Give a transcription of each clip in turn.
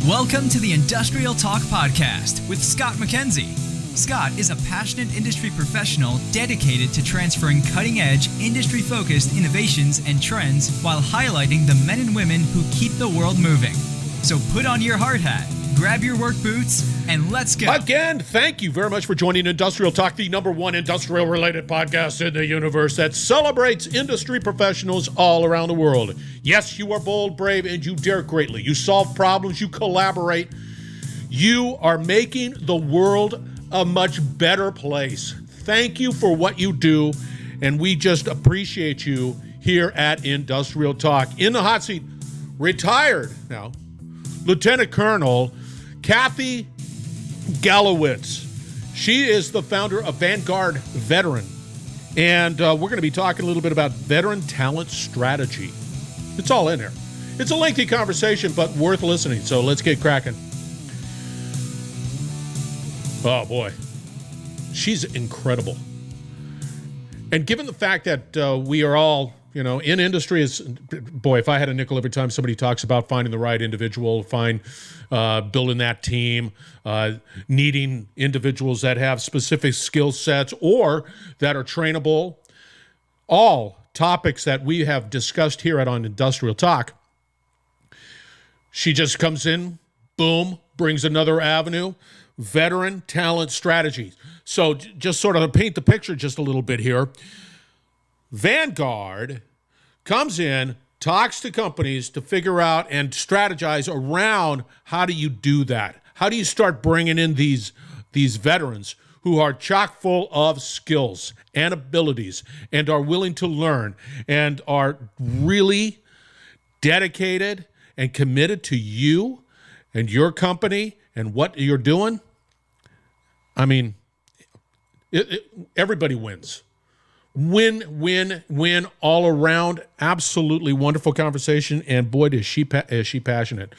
Welcome to the Industrial Talk Podcast with Scott MacKenzie. Scott is a passionate industry professional dedicated to transferring cutting-edge, industry-focused innovations and trends while highlighting the men and women who keep the world moving. So put on your hard hat, grab your work boots, and let's go. Again, thank you very much for joining Industrial Talk, the #1 industrial-related podcast in the universe that celebrates industry professionals all around the world. Yes, you are bold, brave, and you dare greatly. You solve problems, you collaborate. You are making the world a much better place. Thank you for what you do, and we just appreciate you here at Industrial Talk. In the hot seat, retired now, Lieutenant Colonel Cathy Gallowitz. She is the founder of Vanguard Veteran, and we're going to be talking a little bit about veteran talent strategy. It's all in there. It's a lengthy conversation, but worth listening, so let's get cracking. Oh, boy. She's incredible. And given the fact that we are all, in industry, if I had a nickel every time somebody talks about finding the right individual, building that team, needing individuals that have specific skill sets or that are trainable, all topics that we have discussed here on Industrial Talk. She just comes in, boom, brings another avenue. Veteran talent strategy. So just sort of paint the picture just a little bit here. Vanguard comes in, talks to companies to figure out and strategize around how do you do that? How do you start bringing in these veterans who are chock full of skills and abilities and are willing to learn and are really dedicated and committed to you and your company and what you're doing? I mean, everybody wins. Win all around. Absolutely wonderful conversation. And boy, is she passionate.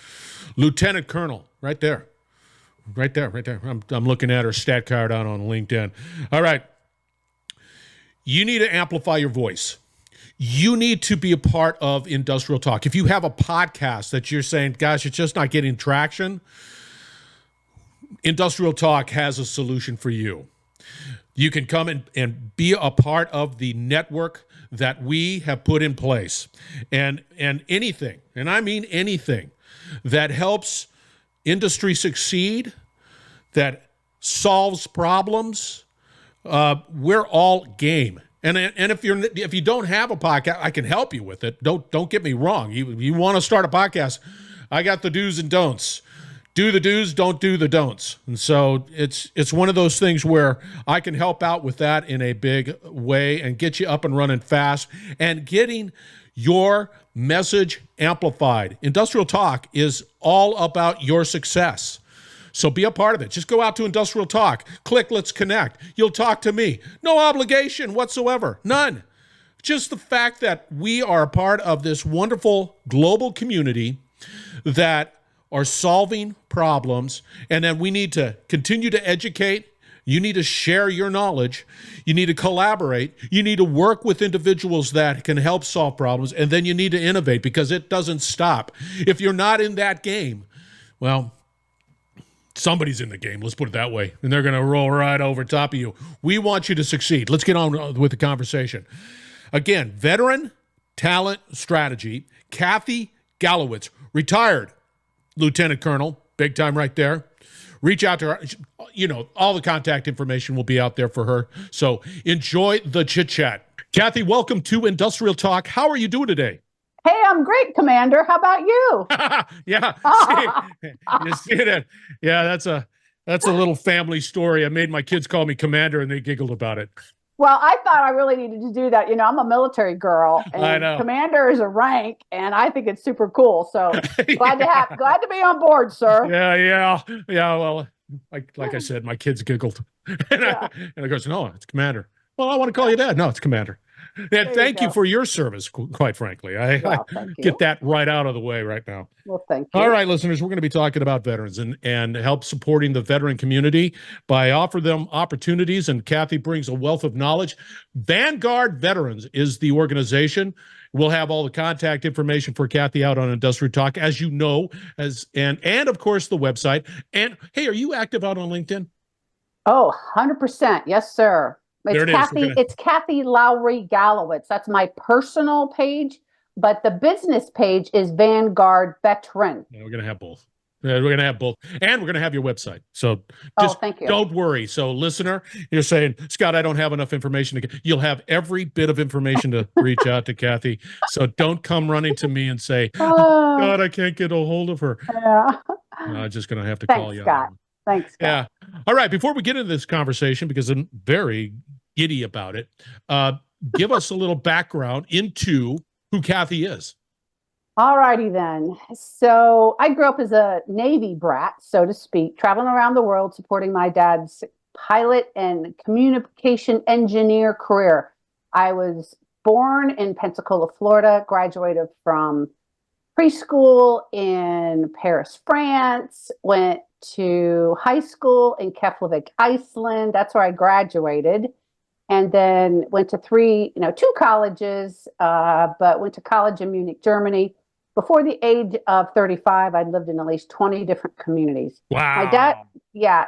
Lieutenant Colonel, right there. I'm looking at her stat card out on LinkedIn. All right. You need to amplify your voice. You need to be a part of Industrial Talk. If you have a podcast that you're saying, gosh, it's just not getting traction, Industrial Talk has a solution for you. You can come and be a part of the network that we have put in place. And anything, and I mean anything, that helps industry succeed, that solves problems, we're all game. And if you don't have a podcast, I can help you with it. Don't get me wrong. You want to start a podcast, I got the do's and don'ts. Do the do's, don't do the don'ts. And so it's one of those things where I can help out with that in a big way and get you up and running fast and getting your message amplified. Industrial Talk is all about your success. So be a part of it. Just go out to Industrial Talk, click Let's Connect. You'll talk to me. No obligation whatsoever, none. Just the fact that we are a part of this wonderful global community that are solving problems, and then we need to continue to educate. You need to share your knowledge. You need to collaborate. You need to work with individuals that can help solve problems, and then you need to innovate because it doesn't stop. If you're not in that game, well, somebody's in the game, let's put it that way, and they're going to roll right over top of you. We want you to succeed. Let's get on with the conversation. Again, veteran talent strategy, Kathy Gallowitz, retired Lieutenant Colonel, big time right there. Reach out to her. All the contact information will be out there for her. So enjoy the chit-chat. Kathy, welcome to Industrial Talk. How are you doing today? Hey, I'm great, Commander. How about you? Yeah. You see it? Yeah, that's a little family story. I made my kids call me Commander, and they giggled about it. Well, I thought I really needed to do that. I'm a military girl, and I know. Commander is a rank, and I think it's super cool. So glad to be on board, sir. Yeah. Well, like I said, my kids giggled, and I goes, no, it's Commander. Well, I want to call you Dad. No, it's Commander. And thank you for your service, quite frankly. I get that right out of the way right now. Well, thank you. All right, listeners, we're going to be talking about veterans and help supporting the veteran community by offering them opportunities, and Kathy brings a wealth of knowledge. Vanguard Veterans is the organization. We'll have all the contact information for Kathy out on Industrial Talk, as you know, and of course the website. And hey, are you active out on LinkedIn? Oh, 100%. Yes, sir. There it is. It's Kathy Lowrey Gallowitz. That's my personal page, but the business page is Vanguard Veteran. Yeah, we're going to have both. We're going to have both. And we're going to have your website. So just thank you. Don't worry. So listener, you're saying, Scott, I don't have enough information to get. You'll have every bit of information to reach out to Kathy. So don't come running to me and say, oh, God, I can't get a hold of her. Yeah. I'm just going to have to Thanks, call you. Scott. Thanks, Scott. Yeah. All right. Before we get into this conversation, because I'm very giddy about it, give us a little background into who Kathy is. All righty then. So I grew up as a Navy brat, so to speak, traveling around the world supporting my dad's pilot and communication engineer career. I was born in Pensacola, Florida, graduated from preschool in Paris, France, went to high school in Keflavik, Iceland. That's where I graduated. And then went to two colleges, but went to college in Munich, Germany. Before the age of 35, I'd lived in at least 20 different communities. Wow. My dad,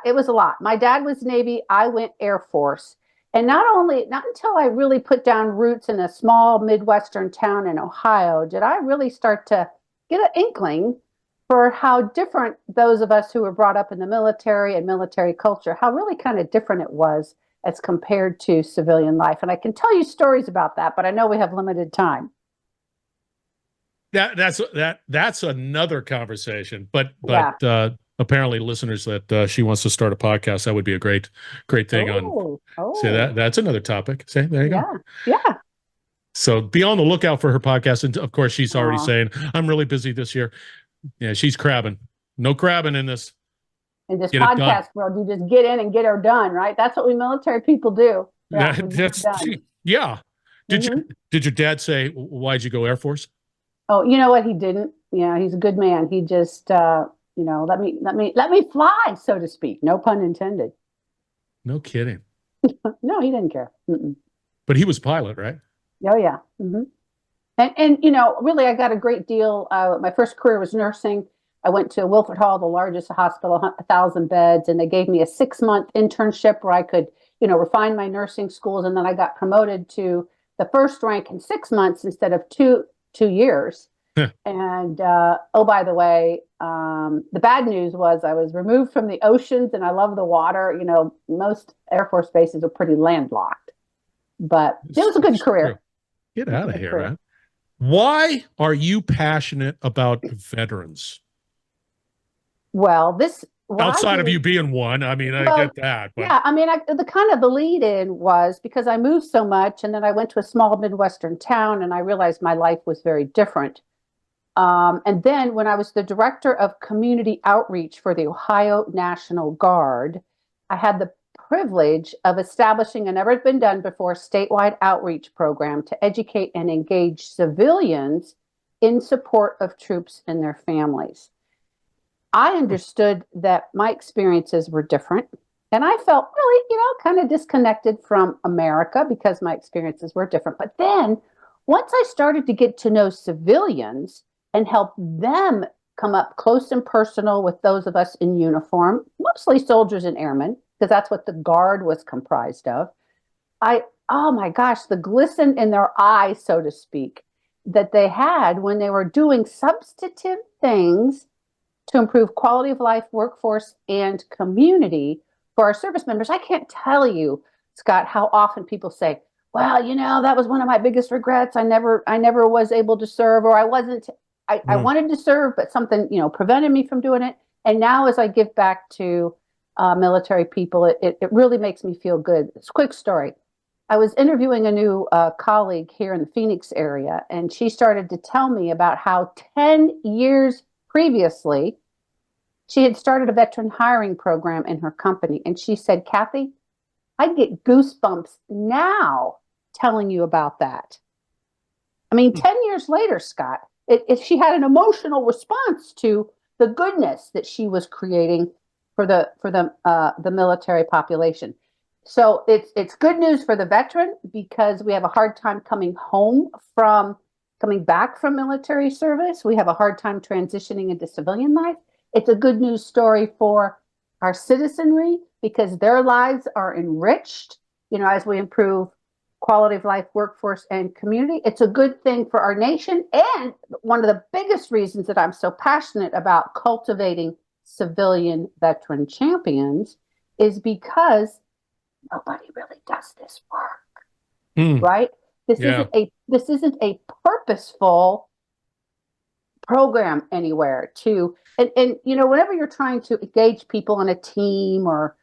it was a lot. My dad was Navy. I went Air Force. And not until I really put down roots in a small Midwestern town in Ohio, did I really start to get an inkling for how different those of us who were brought up in the military and military culture, how really kind of different it was as compared to civilian life. And I can tell you stories about that, but I know we have limited time. That's another conversation, but apparently listeners that she wants to start a podcast, that would be a great thing. Say that's another topic. Say, there you go. Yeah. So be on the lookout for her podcast. And of course, she's already saying, I'm really busy this year. Yeah, she's crabbing. No crabbing in this. In this podcast world, you just get in and get her done, right? That's what we military people do. Yeah. Did your dad say, why'd you go Air Force? Oh, you know what? He didn't. Yeah, he's a good man. He just, let me fly, so to speak. No pun intended. No kidding. No, he didn't care. Mm-mm. But he was pilot, right? Oh, yeah. Mm-hmm. And really, I got a great deal. My first career was nursing. I went to Wilford Hall, the largest hospital, 1,000 beds, and they gave me a 6-month internship where I could, refine my nursing schools. And then I got promoted to the first rank in 6 months instead of two years. And by the way, the bad news was I was removed from the oceans, and I love the water. Most Air Force bases are pretty landlocked, but it was a good career. Get out of here, man. Why are you passionate about veterans? Well, outside of you being one, I mean, I get that. But. Yeah, I mean, the lead in was because I moved so much, and then I went to a small Midwestern town, and I realized my life was very different. And then when I was the director of community outreach for the Ohio National Guard, I had the privilege of establishing a never been done before statewide outreach program to educate and engage civilians in support of troops and their families. I understood that my experiences were different, and I felt really, kind of disconnected from America because my experiences were different. But then once I started to get to know civilians and help them come up close and personal with those of us in uniform, mostly soldiers and airmen, because that's what the Guard was comprised of, oh my gosh, the glisten in their eyes, so to speak, that they had when they were doing substantive things to improve quality of life, workforce, and community for our service members. I can't tell you, Scott, how often people say, well, that was one of my biggest regrets. I never was able to serve, or I wanted to serve, but something, prevented me from doing it. And now as I give back to military people, it really makes me feel good. It's a quick story. I was interviewing a new colleague here in the Phoenix area, and she started to tell me about how 10 years previously, she had started a veteran hiring program in her company. And she said, Kathy, I get goosebumps now telling you about that. I mean, 10 years later, Scott, she had an emotional response to the goodness that she was creating for the military population. So it's good news for the veteran because we have a hard time coming home from coming back from military service, we have a hard time transitioning into civilian life. It's a good news story for our citizenry because their lives are enriched, as we improve quality of life, workforce, and community. It's a good thing for our nation. And one of the biggest reasons that I'm so passionate about cultivating civilian veteran champions is because nobody really does this work, right? This isn't a purposeful program anywhere to, and whenever you're trying to engage people on a team or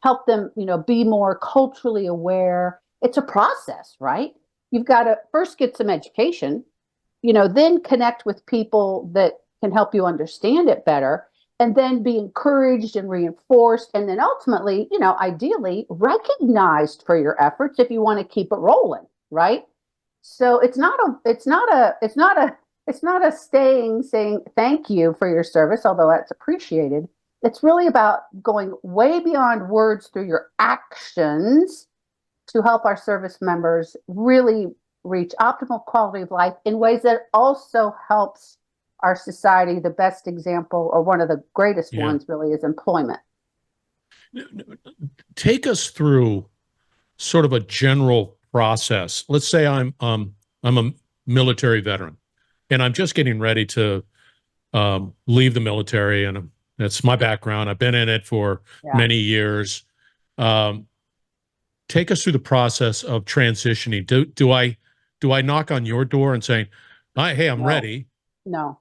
help them, be more culturally aware, it's a process, right? You've got to first get some education, then connect with people that can help you understand it better, and then be encouraged and reinforced, and then ultimately, ideally recognized for your efforts if you want to keep it rolling, right? So it's not a saying thank you for your service, although that's appreciated. It's really about going way beyond words through your actions to help our service members really reach optimal quality of life in ways that also helps our society. The best example, or one of the greatest ones, really is employment. Take us through sort of a general process. Let's say I'm a military veteran and I'm just getting ready to leave the military, and that's my background. I've been in it for many years. Take us through the process of transitioning. Do I knock on your door and saying, "Hey, I'm ready"? No.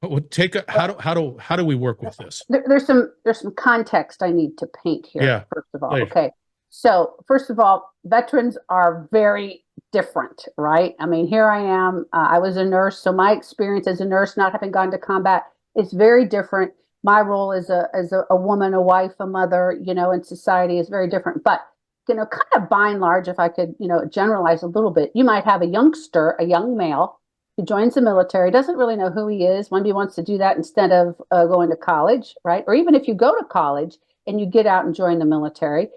How do we work with this? There's some context I need to paint here. Yeah, first of all, please. Okay. So first of all, veterans are very different, right? I mean, here I am. I was a nurse, so my experience as a nurse, not having gone to combat, is very different. My role as a woman, a wife, a mother, in society is very different. But kind of by and large, if I could, generalize a little bit, you might have a youngster, a young male, who joins the military, doesn't really know who he is. Maybe wants to do that instead of going to college, right? Or even if you go to college and you get out and join the military,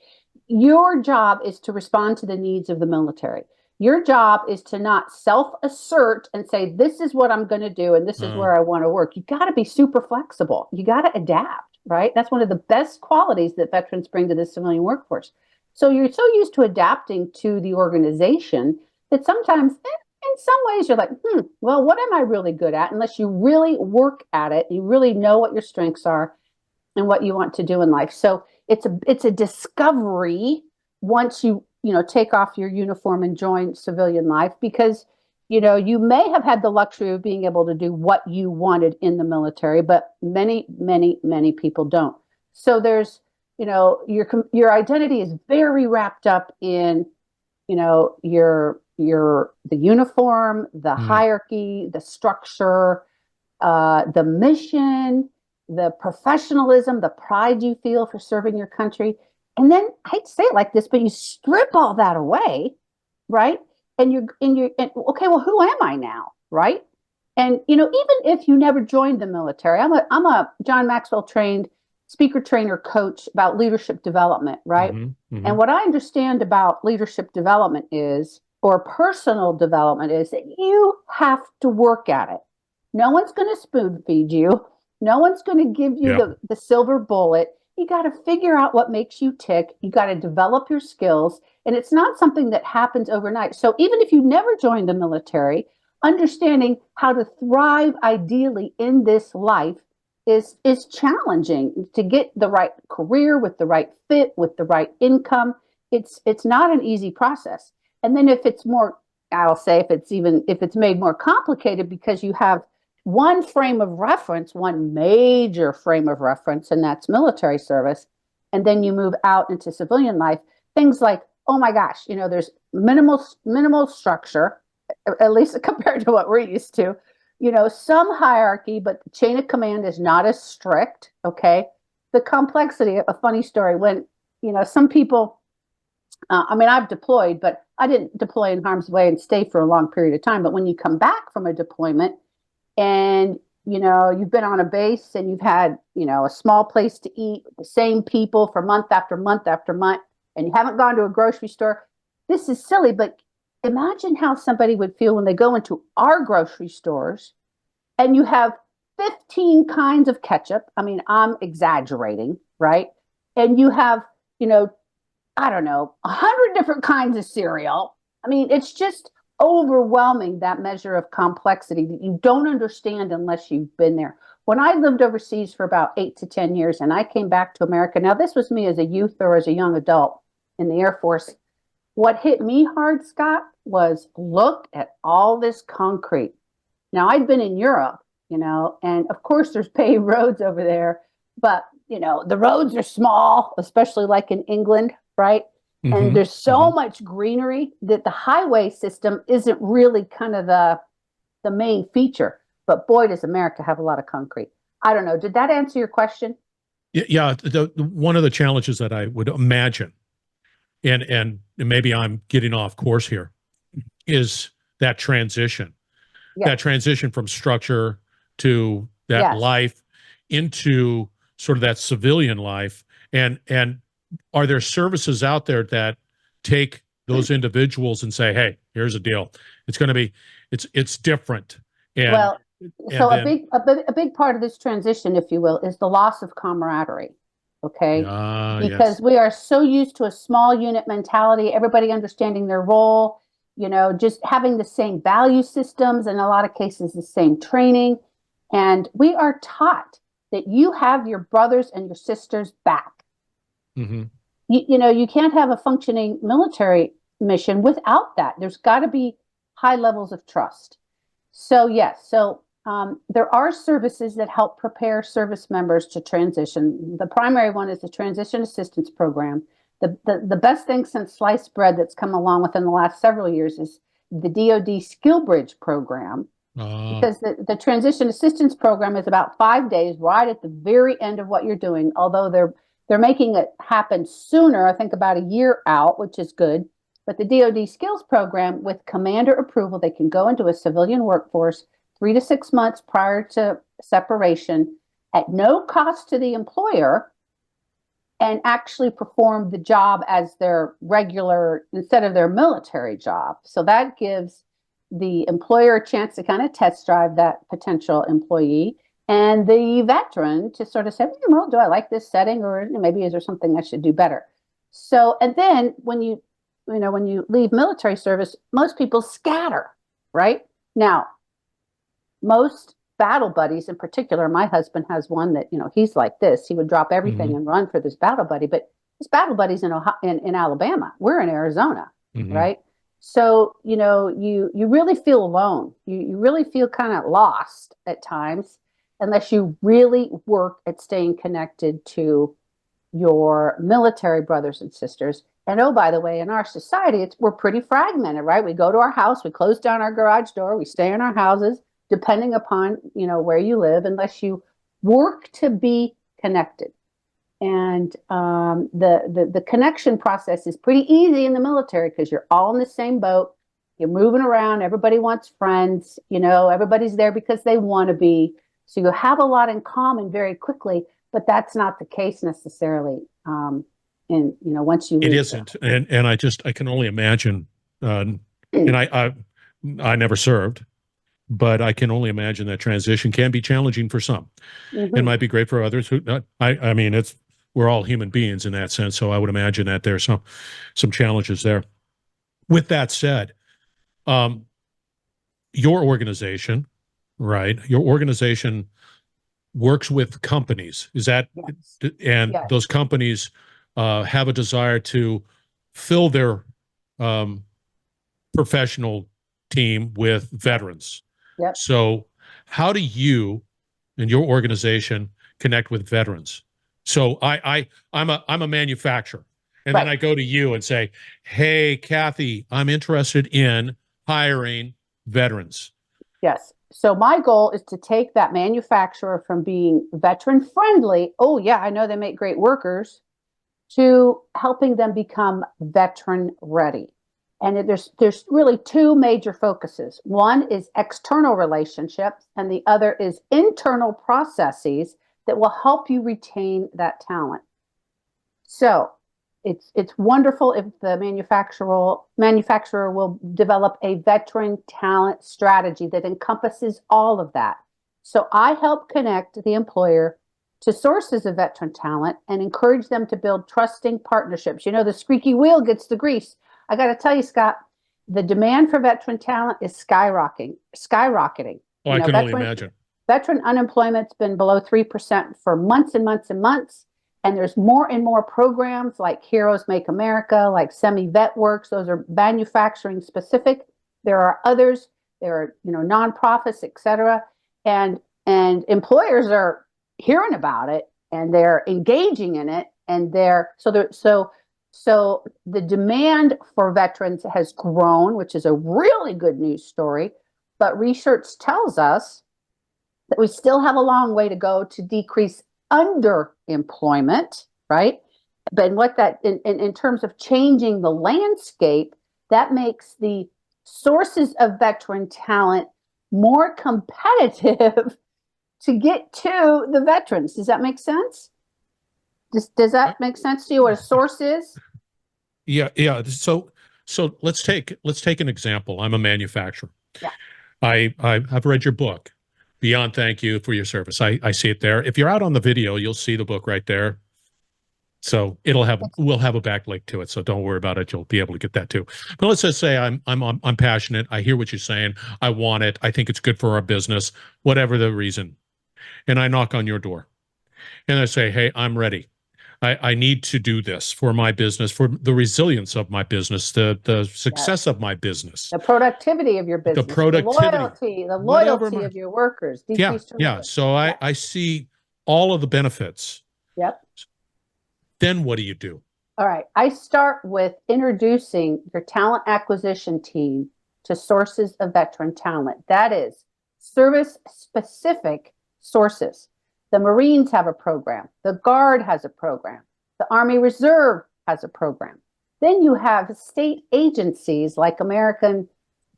your job is to respond to the needs of the military. Your job is to not self-assert and say, this is what I'm going to do and this is where I want to work. You got to be super flexible. You got to adapt, right? That's one of the best qualities that veterans bring to the civilian workforce. So you're so used to adapting to the organization that sometimes, in some ways, you're like, well, what am I really good at? Unless you really work at it, you really know what your strengths are and what you want to do in life. So it's a discovery once you take off your uniform and join civilian life, because you may have had the luxury of being able to do what you wanted in the military, but many people don't. So there's your identity is very wrapped up in the uniform, the hierarchy, the structure, the mission, the professionalism, the pride you feel for serving your country. And then I hate to say it like this, but you strip all that away, right? And okay, well, who am I now, right? And even if you never joined the military, I'm a John Maxwell trained speaker, trainer, coach about leadership development, right? And what I understand about leadership development or personal development is that you have to work at it. No one's going to spoon feed you. No one's going to give you the silver bullet. You got to figure out what makes you tick. You got to develop your skills. And it's not something that happens overnight. So even if you never joined the military, understanding how to thrive ideally in this life is challenging. To get the right career with the right fit, with the right income, it's not an easy process. And then if it's made more complicated because you have one frame of reference, one major frame of reference, and that's military service, and then you move out into civilian life, things like, oh my gosh, there's minimal structure, at least compared to what we're used to. Some hierarchy, but the chain of command is not as strict. Okay. The complexity, a funny story, when, some people, I've deployed, but I didn't deploy in harm's way and stay for a long period of time. But when you come back from a deployment and, you've been on a base and you've had, a small place to eat, the same people for month after month after month, and you haven't gone to a grocery store, this is silly, but imagine how somebody would feel when they go into our grocery stores and you have 15 kinds of ketchup. I mean, I'm exaggerating, right? And you have, you know, I don't know, 100 different kinds of cereal. I mean, it's just overwhelming, that measure of complexity that you don't understand unless you've been there. When I lived overseas for about 8 to 10 years and I came back to America, now this was me as a youth or as a young adult in the Air Force. What hit me hard, Scott, was look at all this concrete. Now, I'd been in Europe, and of course there's paved roads over there, but, the roads are small, especially like in England, right? And there's so much greenery that the highway system isn't really kind of the main feature. But boy, does America have a lot of concrete. I don't know. Did that answer your question? Yeah. One of the challenges that I would imagine, and maybe I'm getting off course here, is that transition. Yes. That transition from structure to that life into sort of that civilian life. And are there services out there that take those individuals and say, hey, here's a deal. It's going to be, it's different. And, so a big part of this transition, if you will, is the loss of camaraderie. Okay. Because we are so used to a small unit mentality, everybody understanding their role, just having the same value systems, in a lot of cases, the same training. And we are taught that you have your brothers and your sisters back. You can't have a functioning military mission without that. There's got to be high levels of trust. So, yes. So there are services that help prepare service members to transition. The primary one is the Transition Assistance Program. The best thing since sliced bread that's come along within the last several years is the DoD Skill Bridge Program. Because the Transition Assistance Program is about 5 days right at the very end of what you're doing, although they're making it happen sooner, I think about a year out, which is good. But the DoD Skills Program, with commander approval, they can go into a civilian workforce 3 to 6 months prior to separation at no cost to the employer and actually perform the job as their regular, instead of their military job. So that gives the employer a chance to kind of test drive that potential employee, and the veteran to sort of say, well, do I like this setting, or maybe is there something I should do better? So, and then when you leave military service, most people scatter, right? Now, most battle buddies in particular, my husband has one that, he's like this. He would drop everything and run for this battle buddy, but his battle buddy's in Alabama. We're in Arizona, right? So, you really feel alone. You really feel kind of lost at times unless you really work at staying connected to your military brothers and sisters. And oh, by the way, in our society, we're pretty fragmented, right? We go to our house, we close down our garage door, we stay in our houses, depending upon, where you live, unless you work to be connected. And the connection process is pretty easy in the military because you're all in the same boat. You're moving around. Everybody wants friends. Everybody's there because they want to be. So you have a lot in common very quickly, but that's not the case necessarily. Once you leave. It isn't, and I can only imagine. And I never served, but I can only imagine that transition can be challenging for some. It might be great for others who not. I mean, we're all human beings in that sense, so I would imagine that there's some challenges there. With that said, your organization, right? Your organization works with companies. Is that, and those companies have a desire to fill their professional team with veterans. Yep. So how do you and your organization connect with veterans? So I'm a manufacturer, and then I go to you and say, hey, Kathy, I'm interested in hiring veterans. Yes. So my goal is to take that manufacturer from being veteran friendly, oh yeah, I know they make great workers, to helping them become veteran ready. And there's really two major focuses. One is external relationships, and the other is internal processes that will help you retain that talent. So It's wonderful if the manufacturer will develop a veteran talent strategy that encompasses all of that. So I help connect the employer to sources of veteran talent and encourage them to build trusting partnerships. You know, the squeaky wheel gets the grease. I got to tell you, Scott, the demand for veteran talent is skyrocketing. Oh, I can only imagine. Veteran unemployment's been below 3% for months and months and months. And there's more and more programs like Heroes Make America, like Semi-Vet Works. Those are manufacturing specific. There are others. There are, nonprofits, et cetera. And employers are hearing about it and they're engaging in it. And so the demand for veterans has grown, which is a really good news story. But research tells us that we still have a long way to go to decrease underemployment, right? But what that in terms of changing the landscape, that makes the sources of veteran talent more competitive to get to the veterans. Does that make sense? Does that make sense to you? What a source is? Yeah. So let's take an example. I'm a manufacturer. Yeah. I've read your book. Beyond thank you for your service. I see it there. If you're out on the video, you'll see the book right there. So we'll have a backlink to it. So don't worry about it. You'll be able to get that too. But let's just say I'm passionate. I hear what you're saying. I want it. I think it's good for our business, whatever the reason. And I knock on your door and I say, hey, I'm ready. I need to do this for my business, for the resilience of my business, the success of my business, the productivity of your business, the loyalty of your workers. Yeah. So I see all of the benefits. Yep. Then what do you do? All right. I start with introducing your talent acquisition team to sources of veteran talent. That is service-specific sources. The Marines have a program. The Guard has a program. The Army Reserve has a program. Then you have state agencies like American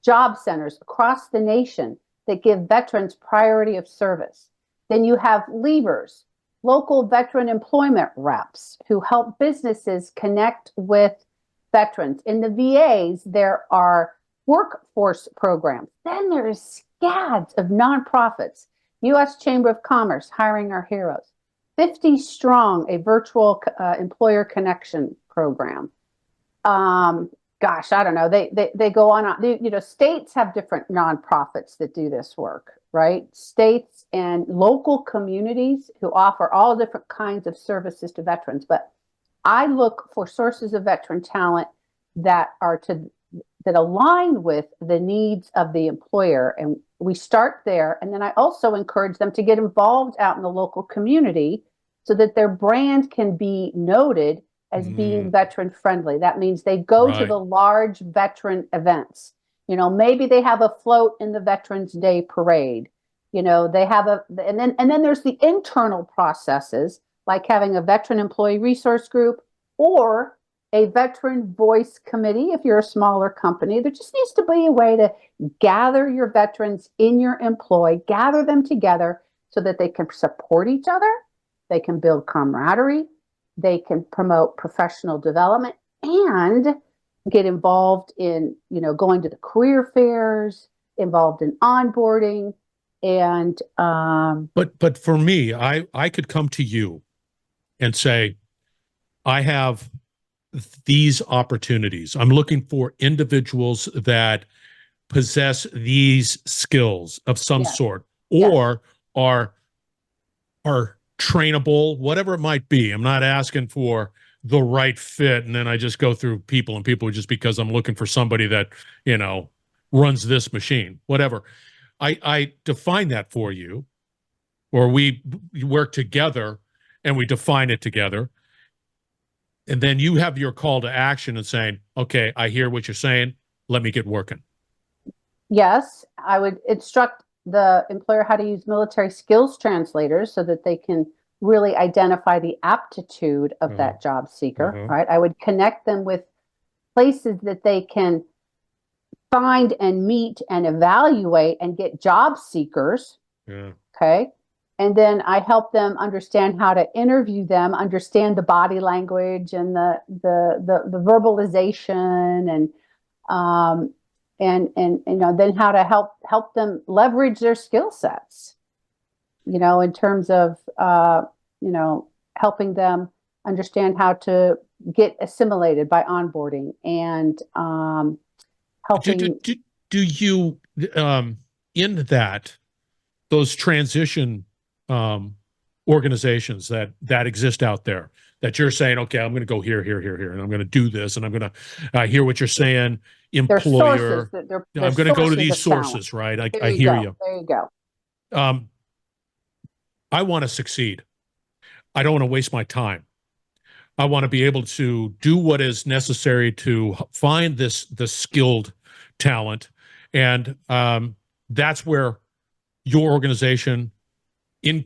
job centers across the nation that give veterans priority of service. Then you have levers, local veteran employment reps who help businesses connect with veterans. In the VAs, there are workforce programs. Then there's scads of nonprofits. U.S. Chamber of Commerce, Hiring Our Heroes. 50 Strong, a virtual employer connection program. Gosh, I don't know. They go on. States have different nonprofits that do this work, right? States and local communities who offer all different kinds of services to veterans. But I look for sources of veteran talent that align with the needs of the employer, and we start there. And then I also encourage them to get involved out in the local community so that their brand can be noted as being veteran friendly. That means they go to the large veteran events. Maybe they have a float in the Veterans Day parade. They have and then there's the internal processes like having a veteran employee resource group or a veteran voice committee. If you're a smaller company, there just needs to be a way to gather your veterans in your employ, gather them together so that they can support each other, they can build camaraderie, they can promote professional development, and get involved in, going to the career fairs, involved in onboarding. And but for me, I could come to you and say, I have these opportunities. I'm looking for individuals that possess these skills of some sort, or are trainable, whatever it might be. I'm not asking for the right fit, and then I just go through people just because I'm looking for somebody that runs this machine. Whatever. I define that for you, or we work together and we define it together. And then you have your call to action and saying, okay, I hear what you're saying. Let me get working. Yes, I would instruct the employer how to use military skills translators so that they can really identify the aptitude of that job seeker, right? I would connect them with places that they can find and meet and evaluate and get job seekers. Yeah. Okay. And then I help them understand how to interview them, understand the body language and the verbalization and then how to help them leverage their skill sets, in terms of helping them understand how to get assimilated by onboarding and helping. Do you in those transition organizations that exist out there that you're saying, okay, I'm going to go here, and I'm going to do this, and I'm going to hear what you're saying, employer. I'm going to go to these sources, right? I hear you. There you go. I want to succeed. I don't want to waste my time. I want to be able to do what is necessary to find the skilled talent, and that's where your organization, in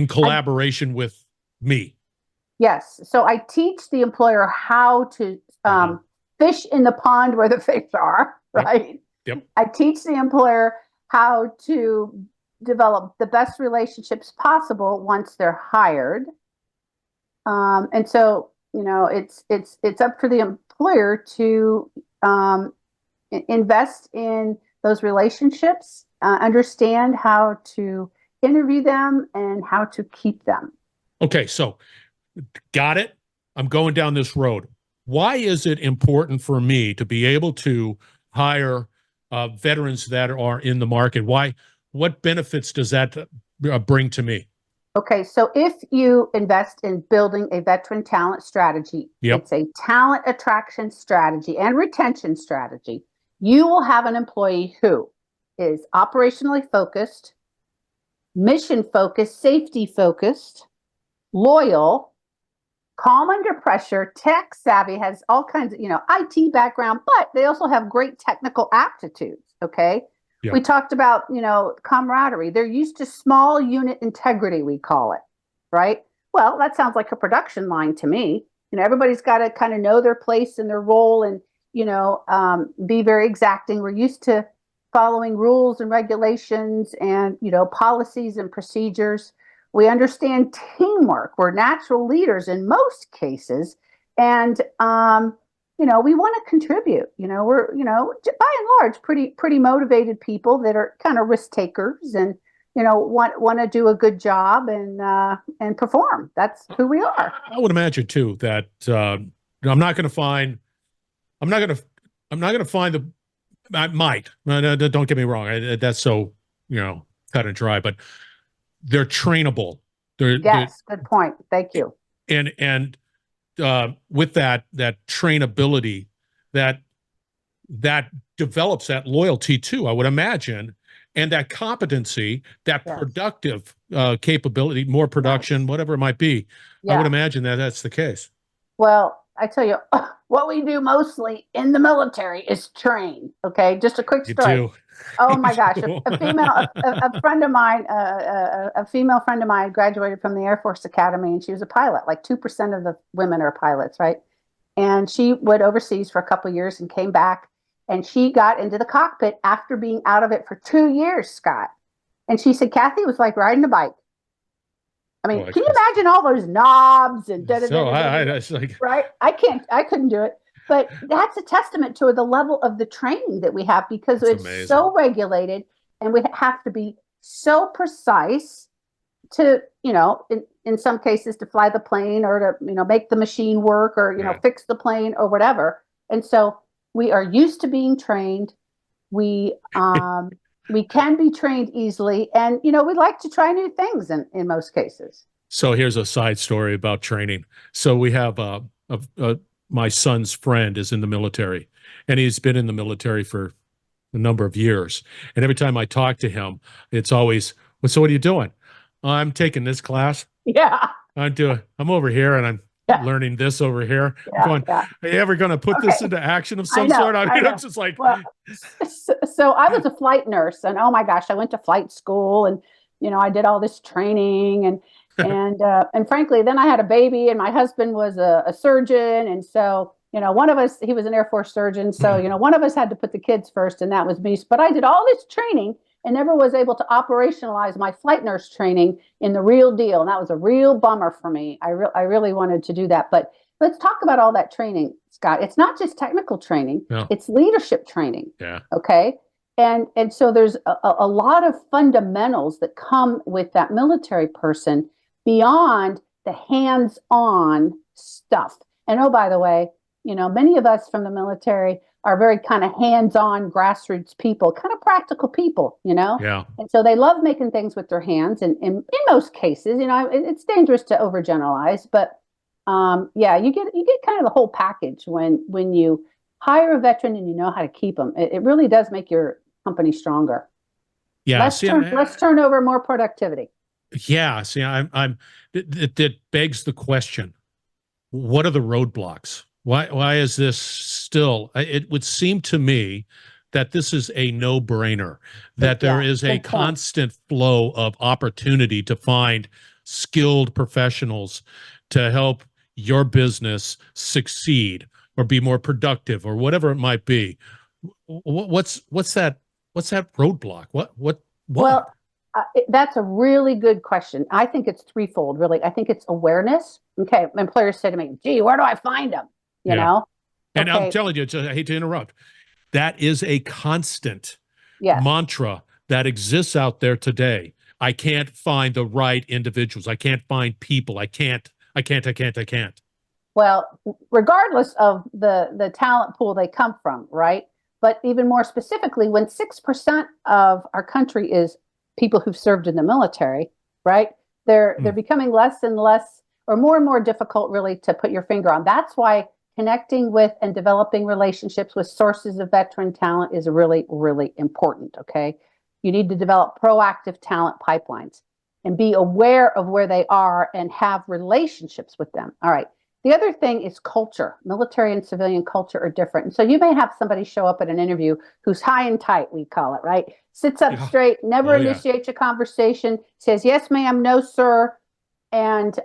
collaboration with me. Yes. So I teach the employer how to fish in the pond where the fish are, right? Yep. I teach the employer how to develop the best relationships possible once they're hired. And so, it's up for the employer to invest in those relationships, understand how to interview them and how to keep them. Okay, so got it. I'm going down this road. Why is it important for me to be able to hire veterans that are in the market? What benefits does that bring to me? Okay, so if you invest in building a veteran talent strategy, It's a talent attraction strategy and retention strategy. You will have an employee who is operationally focused, mission focused, safety focused, loyal, calm under pressure, tech savvy, has all kinds of, IT background, but they also have great technical aptitudes. Okay. Yeah. We talked about, camaraderie. They're used to small unit integrity, we call it, right? Well, that sounds like a production line to me. Everybody's got to kind of know their place and their role and, be very exacting. We're used to following rules and regulations and, policies and procedures. We understand teamwork. We're natural leaders in most cases. And, we want to contribute. We're, by and large, pretty motivated people that are kind of risk takers and, want to do a good job and perform. That's who we are. I would imagine too that I'm not going to find I might. Don't get me wrong. That's so cut and dry. But they're trainable. Good point. Thank you. And with that trainability, that develops that loyalty too, I would imagine, and that competency, that productive capability, more production, whatever it might be. I would imagine that's the case. Well, I tell you, what we do mostly in the military is train. Okay, just a quick story. You do. Oh my gosh, a friend of mine, a female friend of mine graduated from the Air Force Academy, and she was a pilot. Like 2% of the women are pilots, right? And she went overseas for a couple of years and came back, and she got into the cockpit after being out of it for 2 years, Scott. And she said, Kathy, it was like riding a bike. I mean, can you imagine all those knobs and right? I couldn't do it. But that's a testament to the level of the training that we have because it's amazing. So regulated, and we have to be so precise to, in some cases to fly the plane or to, make the machine work or, fix the plane or whatever. And so we are used to being trained. We can be trained easily, and we like to try new things in most cases. So here's a side story about training. So we have my son's friend is in the military, and he's been in the military for a number of years. And every time I talk to him, it's always, well, so what are you doing? I'm taking this class. Yeah. I'm over here and I'm learning this over here. I'm going, are you ever going to put this into action of some sort? I'm just like, so I was a flight nurse, and oh my gosh, I went to flight school, and I did all this training, and frankly, then I had a baby, and my husband was a surgeon, and so one of us, he was an Air Force surgeon, so one of us had to put the kids first, and that was me. But I did all this training and never was able to operationalize my flight nurse training in the real deal. And that was a real bummer for me. I really wanted to do that. But let's talk about all that training, Scott. It's not just technical training, it's leadership training. Yeah. Okay. And so there's a lot of fundamentals that come with that military person beyond the hands-on stuff. And oh, by the way, many of us from the military are very kind of hands-on grassroots people, kind of practical people, Yeah. And so they love making things with their hands. And in most cases, it's dangerous to overgeneralize, but you get kind of the whole package when you hire a veteran and you know how to keep them. It really does make your company stronger. Yeah. Less turnover, more productivity. Yeah. See, it begs the question: what are the roadblocks? Why is this still? It would seem to me that this is a no-brainer, that there is a constant flow of opportunity to find skilled professionals to help your business succeed or be more productive or whatever it might be. What's that roadblock? What? Well, that's a really good question. I think it's threefold, really. I think it's awareness. Okay. Employers say to me, gee, where do I find them? You know? And I'm telling you, I hate to interrupt, that is a constant mantra that exists out there today. I can't find the right individuals. I can't find people. I can't. Well, regardless of the talent pool they come from, right? But even more specifically, when 6% of our country is people who've served in the military, right? They're becoming less and less, or more and more difficult, really, to put your finger on. That's why connecting with and developing relationships with sources of veteran talent is really, really important. Okay, you need to develop proactive talent pipelines and be aware of where they are and have relationships with them. All right. The other thing is culture. Military and civilian culture are different. And so you may have somebody show up at an interview who's high and tight, we call it, right? Sits up straight, never initiates a conversation, says, yes, ma'am, no, sir, and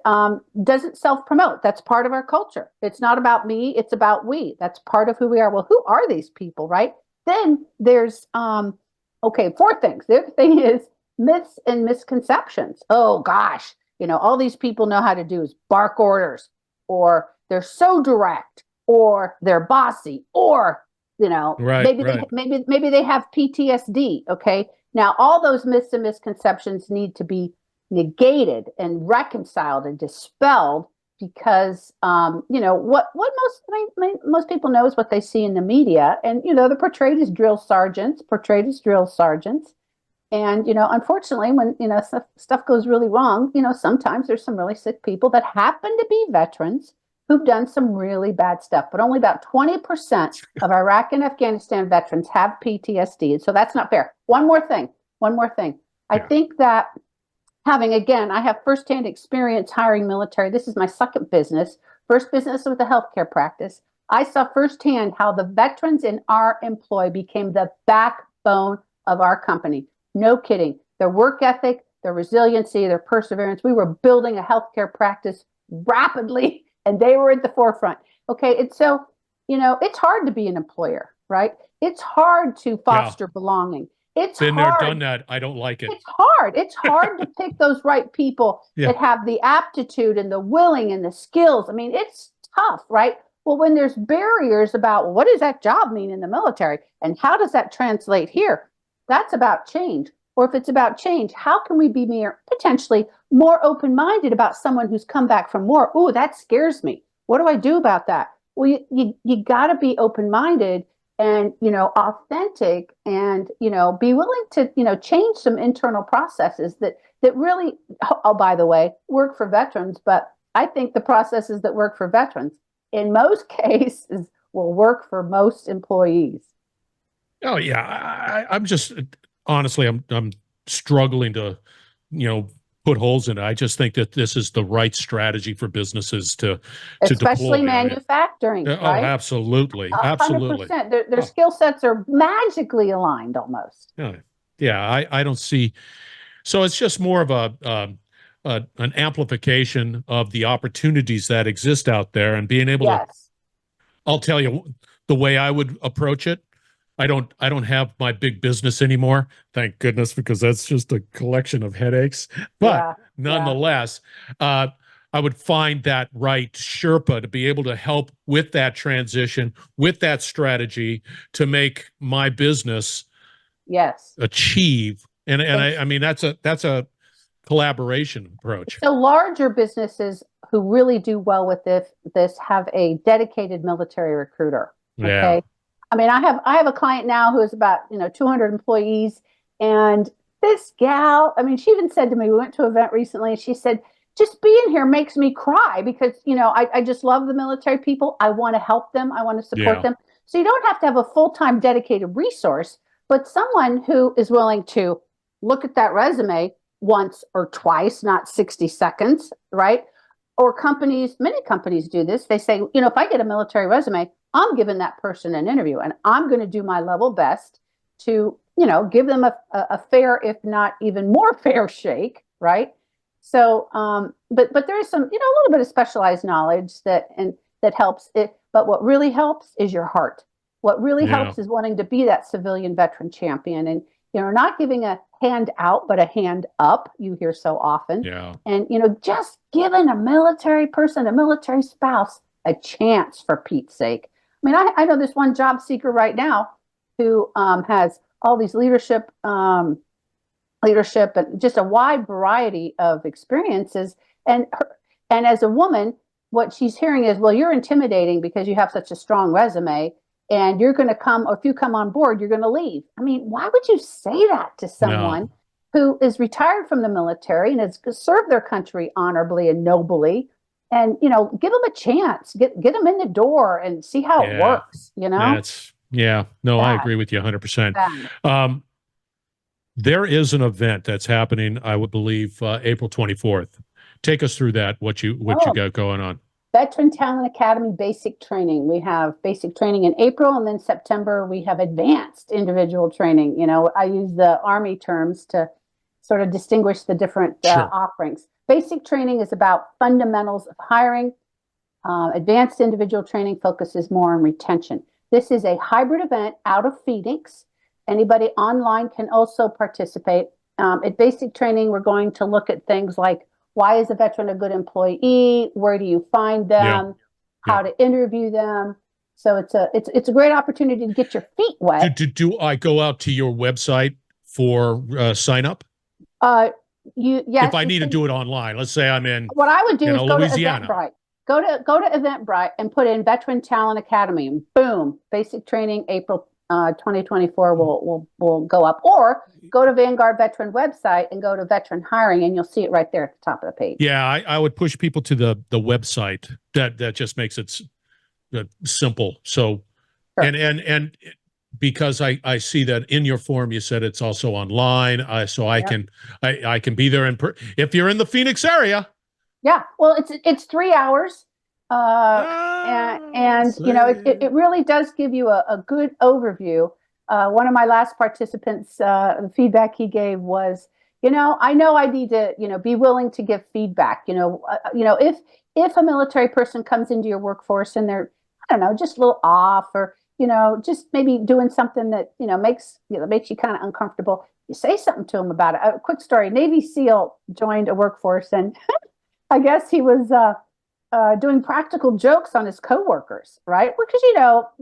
doesn't self-promote. That's part of our culture. It's not about me, it's about we. That's part of who we are. Well, who are these people, right? Then there's, four things. The other thing is myths and misconceptions. Oh, gosh, all these people know how to do is bark orders, or they're so direct, or they're bossy, or maybe they have PTSD. Okay, now all those myths and misconceptions need to be negated and reconciled and dispelled, because what most people know is what they see in the media, and they're portrayed as drill sergeants, and unfortunately, when stuff goes really wrong, sometimes there's some really sick people that happen to be veterans who've done some really bad stuff. But only about 20% of Iraq and Afghanistan veterans have PTSD, and so that's not fair. One more thing. I think that I have firsthand experience hiring military. This is my second business. First business with a healthcare practice. I saw firsthand how the veterans in our employ became the backbone of our company. No kidding. Their work ethic, their resiliency, their perseverance. We were building a healthcare practice rapidly, and they were at the forefront. Okay, and so, it's hard to be an employer, right? It's hard to foster belonging. It's been hard. there, done that. I don't like it. It's hard. It's hard to pick those right people that have the aptitude and the willing and the skills. I mean, it's tough, right? Well, when there's barriers about what does that job mean in the military and how does that translate here? That's about change. Or if it's about change, how can we be potentially more open-minded about someone who's come back from war? Ooh, that scares me. What do I do about that? Well, you got to be open-minded and, authentic, and, be willing to, change some internal processes that really, oh, by the way, work for veterans. But I think the processes that work for veterans in most cases will work for most employees. Oh yeah, I'm just honestly, I'm struggling to, put holes in it. I just think that this is the right strategy for businesses to especially deploy. Manufacturing. Oh, right? absolutely, 100%. Their skill sets are magically aligned almost. Yeah, I don't see. So it's just more of an amplification of the opportunities that exist out there, and being able to. I'll tell you the way I would approach it. I don't have my big business anymore. Thank goodness, because that's just a collection of headaches. But Yeah. nonetheless, I would find that right Sherpa to be able to help with that transition, with that strategy to make my business Yes. achieve. And I mean that's a collaboration approach. So larger businesses who really do well with this have a dedicated military recruiter. Yeah. Okay. I mean, I have a client now who is about, 200 employees, and this gal, I mean, she even said to me, we went to an event recently, and she said, just being here makes me cry because, I just love the military people. I want to help them. I want to support Yeah. them. So you don't have to have a full-time dedicated resource, but someone who is willing to look at that resume once or twice, not 60 seconds, right? Or many companies do this. They say, if I get a military resume, I'm giving that person an interview and I'm going to do my level best to, give them a fair, if not even more fair shake, right? So, but there is some, a little bit of specialized knowledge that helps it. But what really helps is your heart. What really Yeah. helps is wanting to be that civilian veteran champion and, not giving a hand out, but a hand up, you hear so often. Yeah. And, just giving a military person, a military spouse, a chance for Pete's sake. I mean, I know this one job seeker right now who has all these leadership and just a wide variety of experiences. And as a woman, what she's hearing is, well, you're intimidating because you have such a strong resume and you're going to come, or if you come on board, you're going to leave. I mean, why would you say that to someone who is retired from the military and has served their country honorably and nobly? And, give them a chance, get them in the door and see how it works, No, I agree with you 100%. There is an event that's happening, I would believe, April 24th. Take us through that, what you got going on. Veteran Talent Academy basic training. We have basic training in April, and then September we have advanced individual training. I use the Army terms to sort of distinguish the different offerings. Basic training is about fundamentals of hiring. Advanced individual training focuses more on retention. This is a hybrid event out of Phoenix. Anybody online can also participate. At basic training, we're going to look at things like, why is a veteran a good employee? Where do you find them? How to interview them? So it's a great opportunity to get your feet wet. Do I go out to your website for sign up? Yes. If I need to do it online, let's say I'm in what I would do is go Louisiana. to Eventbrite. Go to Eventbrite and put in Veteran Talent Academy, and boom, basic training April 2024 will go up. Or go to Vanguard Veteran website and go to Veteran Hiring, and you'll see it right there at the top of the page. Yeah, I would push people to the website. That just makes it simple. So, and because I see that in your form you said it's also online, so I can be there if you're in the Phoenix area. Yeah, well, it's 3 hours. And it really does give you a good overview. One of my last participants, the feedback he gave was, I know I need to, be willing to give feedback. If a military person comes into your workforce and they're, I don't know, just a little off, or just maybe doing something that makes you kind of uncomfortable, you say something to them about it. A quick story: Navy SEAL joined a workforce, and I guess he was doing practical jokes on his coworkers, right? Because,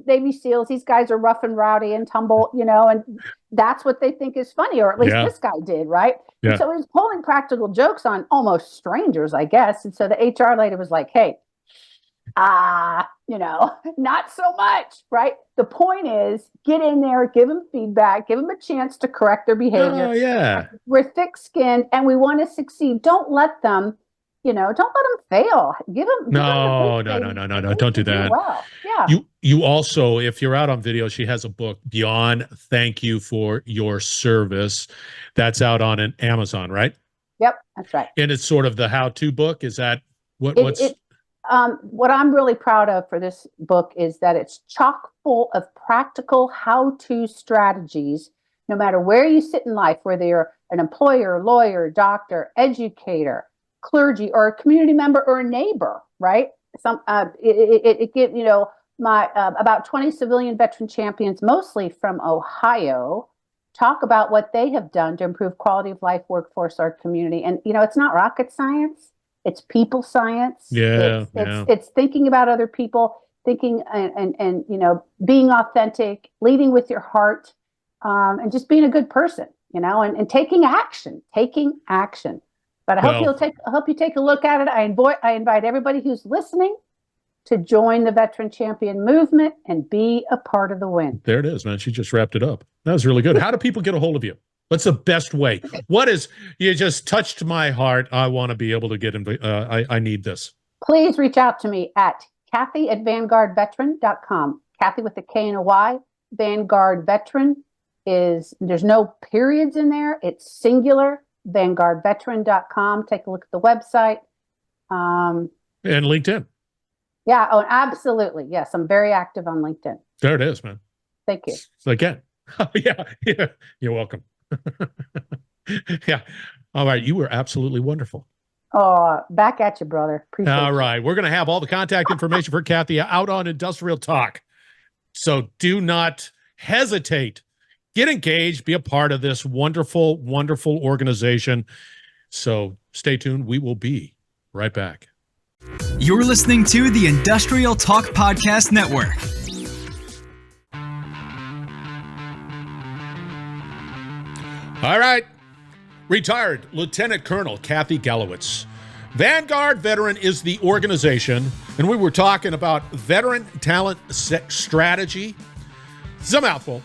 Navy SEALs, these guys are rough and rowdy and tumble, and that's what they think is funny, or at least this guy did, right? Yeah. And so he was pulling practical jokes on almost strangers, I guess. And so the HR lady was like, hey, not so much, right? The point is, get in there, give them feedback, give them a chance to correct their behavior. Oh, yeah. We're thick-skinned and we want to succeed. Don't let them fail. Give them. No. Don't do that. Well, yeah. You also, if you're out on video, she has a book, Beyond Thank You for Your Service. That's out on an Amazon, right? Yep, that's right. And it's sort of the how-to book. Is that what I'm really proud of for this book is that it's chock full of practical how-to strategies, no matter where you sit in life, whether you're an employer, lawyer, doctor, educator, clergy, or a community member or a neighbor, right? It gives, about 20 civilian veteran champions, mostly from Ohio, talk about what they have done to improve quality of life, workforce, our community. And, it's not rocket science. It's people science. Yeah. It's thinking about other people, thinking and being authentic, leading with your heart, and just being a good person, and taking action. But I hope you take a look at it. I invite everybody who's listening to join the Veteran Champion movement and be a part of the win. There it is, man. She just wrapped it up. That was really good. How do people get a hold of you? What's the best way? You just touched my heart. I want to be able to get in. I need this. Please reach out to me at Kathy@VanguardVeteran.com. Kathy with a K and a Y. Vanguard Veteran there's no periods in there. It's singular. VanguardVeteran.com. Take a look at the website. And LinkedIn. Yeah. Oh, absolutely. Yes. I'm very active on LinkedIn. There it is, man. Thank you. Again. Yeah. You're welcome. Yeah. All right. You were absolutely wonderful. Oh, back at you, brother. Appreciate All right. We're going to have all the contact information for Kathy out on Industrial Talk. So do not hesitate. Get engaged. Be a part of this wonderful, wonderful organization. So stay tuned. We will be right back. You're listening to the Industrial Talk Podcast Network. All right. Retired Lieutenant Colonel Cathy Gallowitz. Vanguard Veteran is the organization, and we were talking about veteran talent strategy. It's a mouthful,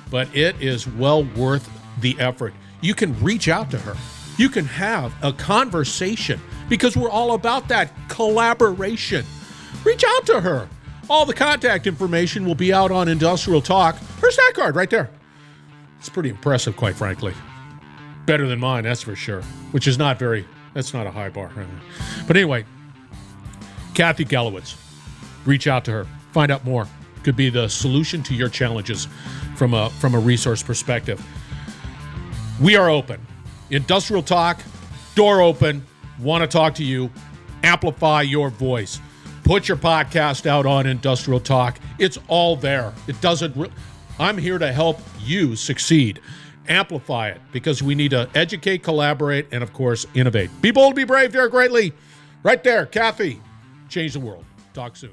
but it is well worth the effort. You can reach out to her. You can have a conversation because we're all about that collaboration. Reach out to her. All the contact information will be out on Industrial Talk. Her stat card right there. It's pretty impressive, quite frankly. Better than mine, that's for sure, which is that's not a high bar. But anyway, Kathy Gallowitz, reach out to her. Find out more. Could be the solution to your challenges from a resource perspective. We are open. Industrial Talk, door open. Want to talk to you. Amplify your voice. Put your podcast out on Industrial Talk. It's all there. I'm here to help you succeed. Amplify it because we need to educate, collaborate, and of course, innovate. Be bold, be brave, dare greatly. Right there, Kathy. Change the world. Talk soon.